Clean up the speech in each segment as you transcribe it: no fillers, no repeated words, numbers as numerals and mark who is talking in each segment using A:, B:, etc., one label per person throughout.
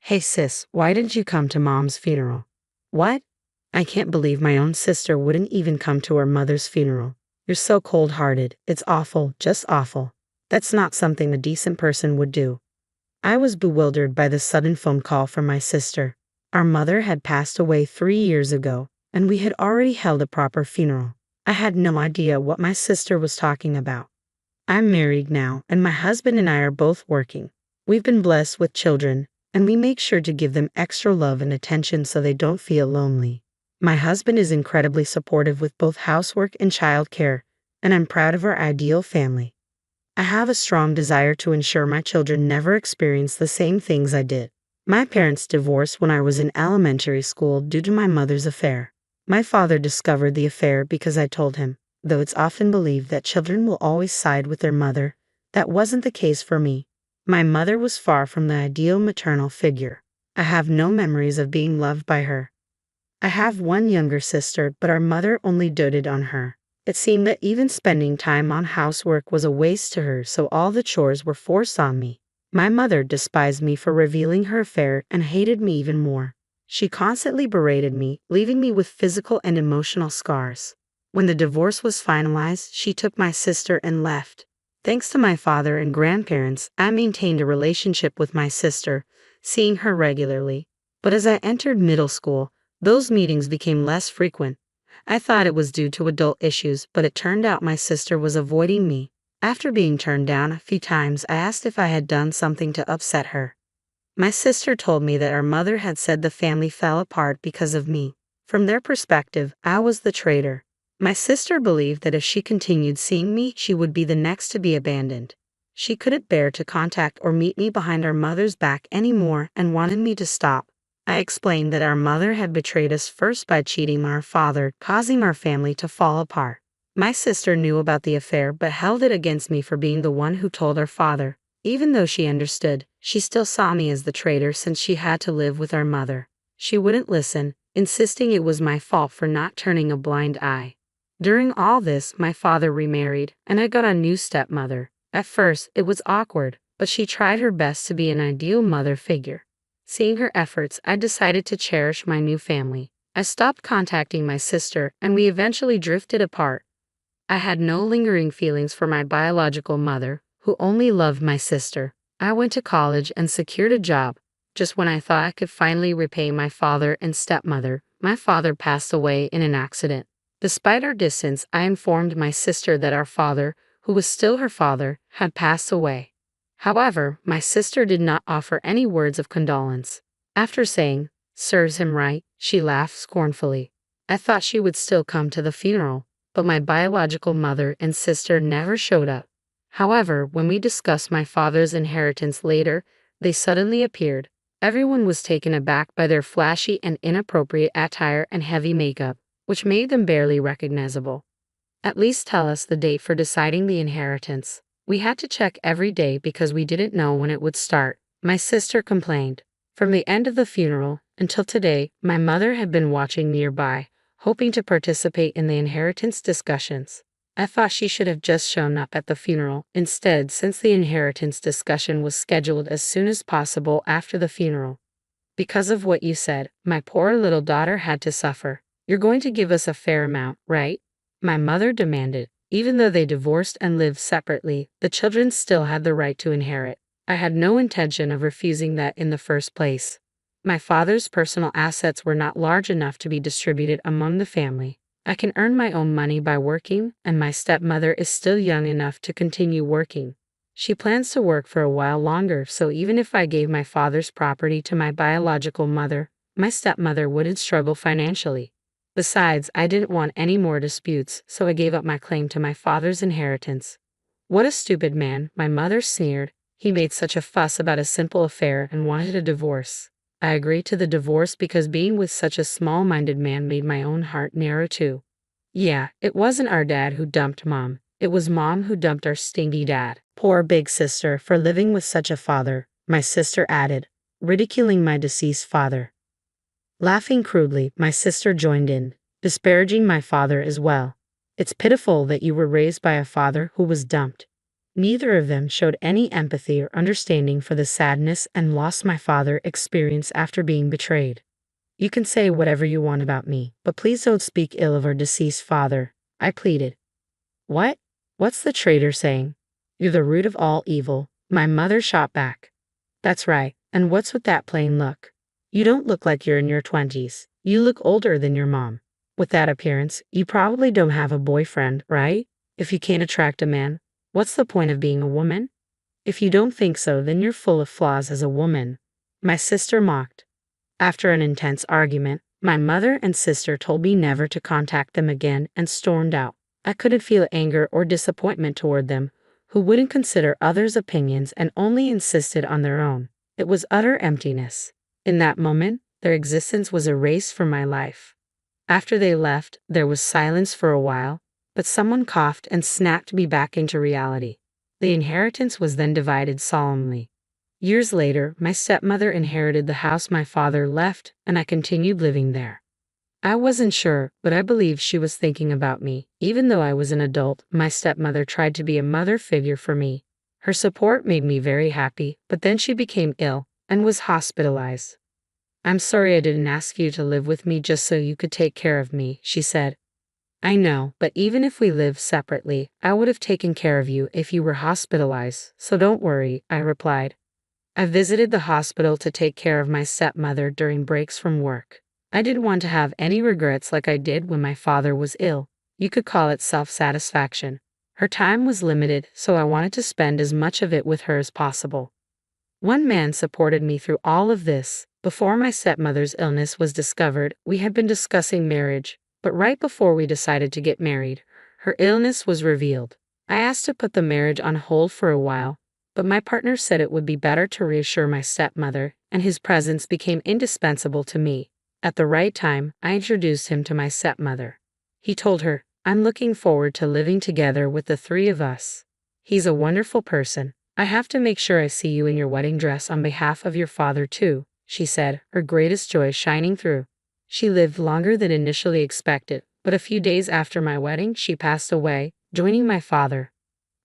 A: Hey sis, why didn't you come to mom's funeral? What? I can't believe my own sister wouldn't even come to her mother's funeral. You're so cold-hearted. It's awful, just awful. That's not something a decent person would do. I was bewildered by the sudden phone call from my sister. Our mother had passed away 3 years ago, and we had already held a proper funeral. I had no idea what my sister was talking about. I'm married now, and my husband and I are both working. We've been blessed with children, and we make sure to give them extra love and attention so they don't feel lonely. My husband is incredibly supportive with both housework and childcare, and I'm proud of our ideal family. I have a strong desire to ensure my children never experience the same things I did. My parents divorced when I was in elementary school due to my mother's affair. My father discovered the affair because I told him. Though it's often believed that children will always side with their mother, that wasn't the case for me. My mother was far from the ideal maternal figure. I have no memories of being loved by her. I have one younger sister, but our mother only doted on her. It seemed that even spending time on housework was a waste to her, so all the chores were forced on me. My mother despised me for revealing her affair and hated me even more. She constantly berated me, leaving me with physical and emotional scars. When the divorce was finalized, she took my sister and left. Thanks to my father and grandparents, I maintained a relationship with my sister, seeing her regularly. But as I entered middle school, those meetings became less frequent. I thought it was due to adult issues, but it turned out my sister was avoiding me. After being turned down a few times, I asked if I had done something to upset her. My sister told me that our mother had said the family fell apart because of me. From their perspective, I was the traitor. My sister believed that if she continued seeing me, she would be the next to be abandoned. She couldn't bear to contact or meet me behind our mother's back anymore and wanted me to stop. I explained that our mother had betrayed us first by cheating on our father, causing our family to fall apart. My sister knew about the affair but held it against me for being the one who told our father. Even though she understood, she still saw me as the traitor since she had to live with our mother. She wouldn't listen, insisting it was my fault for not turning a blind eye. During all this, my father remarried, and I got a new stepmother. At first, it was awkward, but she tried her best to be an ideal mother figure. Seeing her efforts, I decided to cherish my new family. I stopped contacting my sister, and we eventually drifted apart. I had no lingering feelings for my biological mother, who only loved my sister. I went to college and secured a job. Just when I thought I could finally repay my father and stepmother, my father passed away in an accident. Despite our distance, I informed my sister that our father, who was still her father, had passed away. However, my sister did not offer any words of condolence. After saying, "Serves him right," she laughed scornfully. I thought she would still come to the funeral, but my biological mother and sister never showed up. However, when we discussed my father's inheritance later, they suddenly appeared. Everyone was taken aback by their flashy and inappropriate attire and heavy makeup, which made them barely recognizable. At least tell us the date for deciding the inheritance. We had to check every day because we didn't know when it would start, my sister complained. From the end of the funeral until today, my mother had been watching nearby, hoping to participate in the inheritance discussions. I thought she should have just shown up at the funeral instead, since the inheritance discussion was scheduled as soon as possible after the funeral. Because of what you said, my poor little daughter had to suffer. You're going to give us a fair amount, right? My mother demanded. Even though they divorced and lived separately, the children still had the right to inherit. I had no intention of refusing that in the first place. My father's personal assets were not large enough to be distributed among the family. I can earn my own money by working, and my stepmother is still young enough to continue working. She plans to work for a while longer, so even if I gave my father's property to my biological mother, my stepmother wouldn't struggle financially. Besides, I didn't want any more disputes, so I gave up my claim to my father's inheritance. What a stupid man, my mother sneered. He made such a fuss about a simple affair and wanted a divorce. I agreed to the divorce because being with such a small-minded man made my own heart narrow too. Yeah, it wasn't our dad who dumped Mom. It was Mom who dumped our stingy dad. Poor big sister for living with such a father, my sister added, ridiculing my deceased father. Laughing crudely, my sister joined in, disparaging my father as well. It's pitiful that you were raised by a father who was dumped. Neither of them showed any empathy or understanding for the sadness and loss my father experienced after being betrayed. You can say whatever you want about me, but please don't speak ill of our deceased father, I pleaded. What? What's the traitor saying? You're the root of all evil, my mother shot back. That's right, and what's with that plain look? You don't look like you're in your 20s. You look older than your mom. With that appearance, you probably don't have a boyfriend, right? If you can't attract a man, what's the point of being a woman? If you don't think so, then you're full of flaws as a woman, my sister mocked. After an intense argument, my mother and sister told me never to contact them again and stormed out. I couldn't feel anger or disappointment toward them, who wouldn't consider others' opinions and only insisted on their own. It was utter emptiness. In that moment, their existence was erased from my life. After they left, there was silence for a while, but someone coughed and snapped me back into reality. The inheritance was then divided solemnly. Years later, my stepmother inherited the house my father left, and I continued living there. I wasn't sure, but I believed she was thinking about me. Even though I was an adult, my stepmother tried to be a mother figure for me. Her support made me very happy, but then she became ill and was hospitalized. I'm sorry I didn't ask you to live with me just so you could take care of me, she said. I know, but even if we lived separately, I would have taken care of you if you were hospitalized, so don't worry, I replied. I visited the hospital to take care of my stepmother during breaks from work. I didn't want to have any regrets like I did when my father was ill. You could call it self-satisfaction. Her time was limited, so I wanted to spend as much of it with her as possible. One man supported me through all of this. Before my stepmother's illness was discovered, we had been discussing marriage, but right before we decided to get married, her illness was revealed. I asked to put the marriage on hold for a while, but my partner said it would be better to reassure my stepmother, and his presence became indispensable to me. At the right time, I introduced him to my stepmother. He told her, I'm looking forward to living together with the three of us. He's a wonderful person. I have to make sure I see you in your wedding dress on behalf of your father too, she said, her greatest joy shining through. She lived longer than initially expected, but a few days after my wedding, she passed away, joining my father.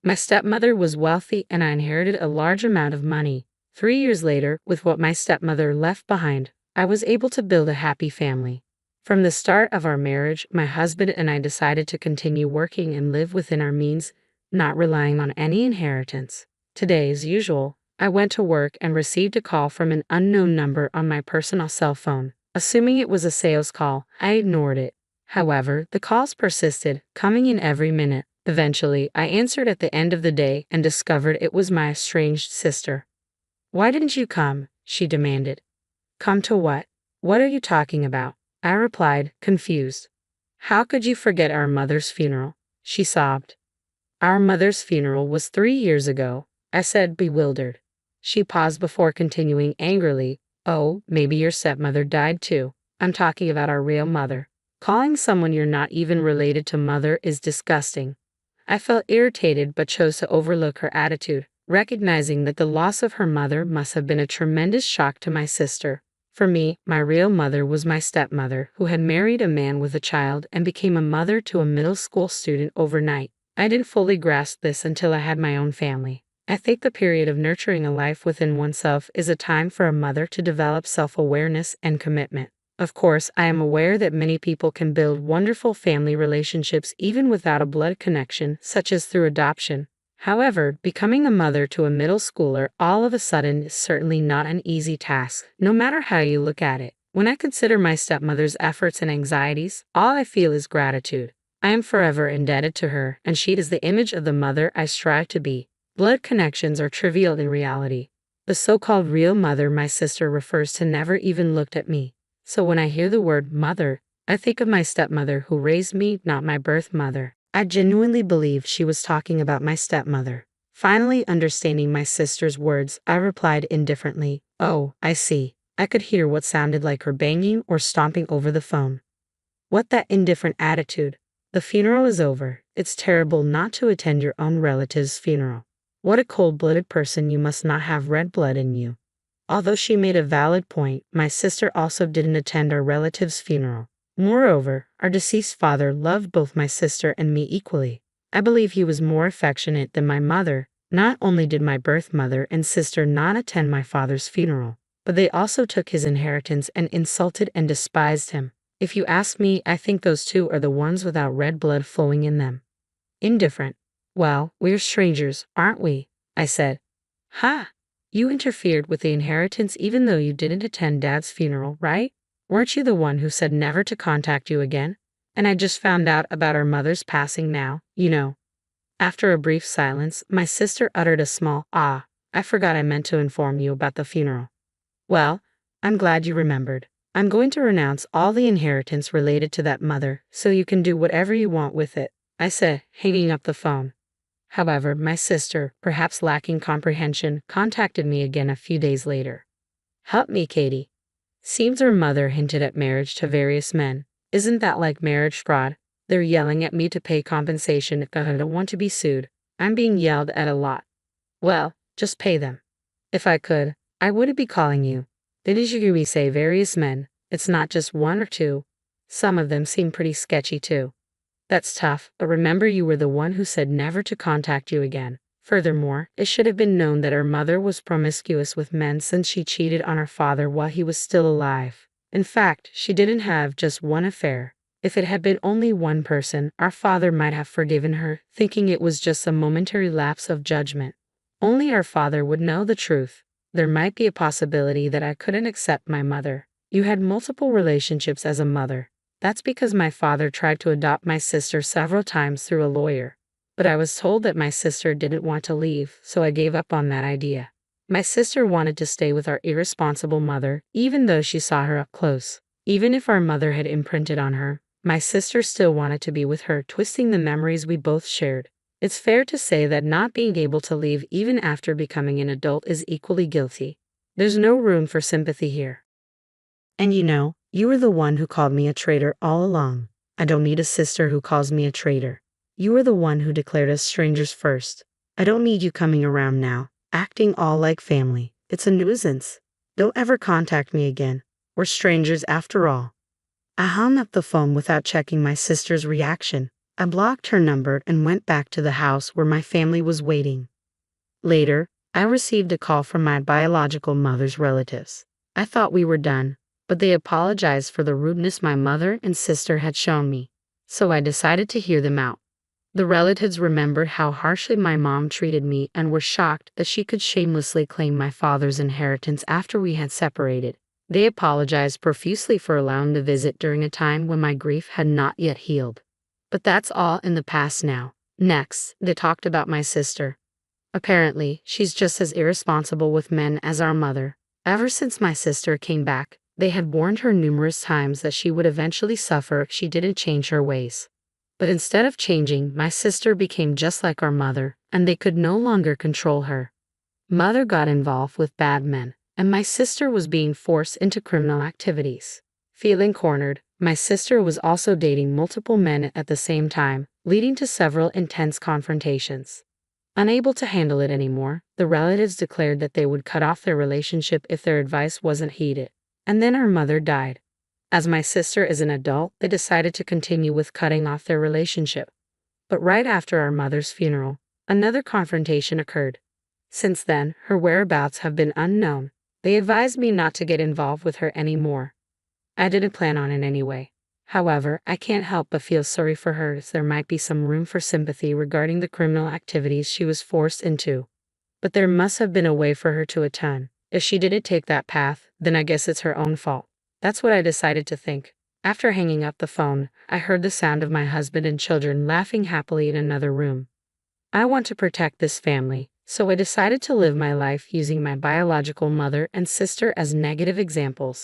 A: My stepmother was wealthy and I inherited a large amount of money. 3 years later, with what my stepmother left behind, I was able to build a happy family. From the start of our marriage, my husband and I decided to continue working and live within our means, not relying on any inheritance. Today, as usual, I went to work and received a call from an unknown number on my personal cell phone. Assuming it was a sales call, I ignored it. However, the calls persisted, coming in every minute. Eventually, I answered at the end of the day and discovered it was my estranged sister. Why didn't you come? She demanded. Come to what? What are you talking about? I replied, confused. How could you forget our mother's funeral? She sobbed. Our mother's funeral was 3 years ago, I said, bewildered. She paused before continuing angrily, oh, maybe your stepmother died too. I'm talking about our real mother. Calling someone you're not even related to mother is disgusting. I felt irritated but chose to overlook her attitude, recognizing that the loss of her mother must have been a tremendous shock to my sister. For me, my real mother was my stepmother, who had married a man with a child and became a mother to a middle school student overnight. I didn't fully grasp this until I had my own family. I think the period of nurturing a life within oneself is a time for a mother to develop self-awareness and commitment. Of course, I am aware that many people can build wonderful family relationships even without a blood connection, such as through adoption. However, becoming a mother to a middle schooler all of a sudden is certainly not an easy task, no matter how you look at it. When I consider my stepmother's efforts and anxieties, all I feel is gratitude. I am forever indebted to her, and she is the image of the mother I strive to be. Blood connections are trivial in reality. The so-called real mother my sister refers to never even looked at me. So when I hear the word mother, I think of my stepmother who raised me, not my birth mother. I genuinely believed she was talking about my stepmother. Finally understanding my sister's words, I replied indifferently, oh, I see. I could hear what sounded like her banging or stomping over the phone. What that indifferent attitude? The funeral is over. It's terrible not to attend your own relative's funeral. What a cold-blooded person, you must not have red blood in you. Although she made a valid point, my sister also didn't attend our relative's funeral. Moreover, our deceased father loved both my sister and me equally. I believe he was more affectionate than my mother, Not only did my birth mother and sister not attend my father's funeral, but they also took his inheritance and insulted and despised him. If you ask me, I think those two are the ones without red blood flowing in them. Indifferent. Well, we're strangers, aren't we? I said. Ha! You interfered with the inheritance even though you didn't attend Dad's funeral, right? Weren't you the one who said never to contact you again? And I just found out about our mother's passing now, you know. After a brief silence, my sister uttered a small, "Ah, I forgot I meant to inform you about the funeral." Well, I'm glad you remembered. I'm going to renounce all the inheritance related to that mother, so you can do whatever you want with it, I said, hanging up the phone. However, my sister, perhaps lacking comprehension, contacted me again a few days later. Help me, Katie. Seems her mother hinted at marriage to various men. Isn't that like marriage fraud? They're yelling at me to pay compensation if I don't want to be sued. I'm being yelled at a lot. Well, just pay them. If I could, I wouldn't be calling you. Did you hear me say various men? It's not just one or two. Some of them seem pretty sketchy too. That's tough, but remember you were the one who said never to contact you again. Furthermore, it should have been known that her mother was promiscuous with men since she cheated on her father while he was still alive. In fact, she didn't have just one affair. If it had been only one person, our father might have forgiven her, thinking it was just a momentary lapse of judgment. Only our father would know the truth. There might be a possibility that I couldn't accept my mother. You had multiple relationships as a mother. That's because my father tried to adopt my sister several times through a lawyer. But I was told that my sister didn't want to leave, so I gave up on that idea. My sister wanted to stay with our irresponsible mother, even though she saw her up close. Even if our mother had imprinted on her, my sister still wanted to be with her, twisting the memories we both shared. It's fair to say that not being able to leave even after becoming an adult is equally guilty. There's no room for sympathy here. And you know, you were the one who called me a traitor all along. I don't need a sister who calls me a traitor. You were the one who declared us strangers first. I don't need you coming around now, acting all like family. It's a nuisance. Don't ever contact me again. We're strangers after all. I hung up the phone without checking my sister's reaction. I blocked her number and went back to the house where my family was waiting. Later, I received a call from my biological mother's relatives. I thought we were done, but they apologized for the rudeness my mother and sister had shown me, so I decided to hear them out. The relatives remembered how harshly my mom treated me and were shocked that she could shamelessly claim my father's inheritance after we had separated. They apologized profusely for allowing the visit during a time when my grief had not yet healed. But that's all in the past now. Next, they talked about my sister. Apparently, she's just as irresponsible with men as our mother. Ever since my sister came back, they had warned her numerous times that she would eventually suffer if she didn't change her ways. But instead of changing, my sister became just like our mother, and they could no longer control her. Mother got involved with bad men, and my sister was being forced into criminal activities. Feeling cornered, my sister was also dating multiple men at the same time, leading to several intense confrontations. Unable to handle it anymore, the relatives declared that they would cut off their relationship if their advice wasn't heeded. And then our mother died. As my sister is an adult, they decided to continue with cutting off their relationship. But right after our mother's funeral, another confrontation occurred. Since then, her whereabouts have been unknown. They advised me not to get involved with her anymore. I didn't plan on it anyway. However, I can't help but feel sorry for her, as there might be some room for sympathy regarding the criminal activities she was forced into. But there must have been a way for her to atone. If she didn't take that path, then I guess it's her own fault. That's what I decided to think. After hanging up the phone, I heard the sound of my husband and children laughing happily in another room. I want to protect this family, so I decided to live my life using my biological mother and sister as negative examples.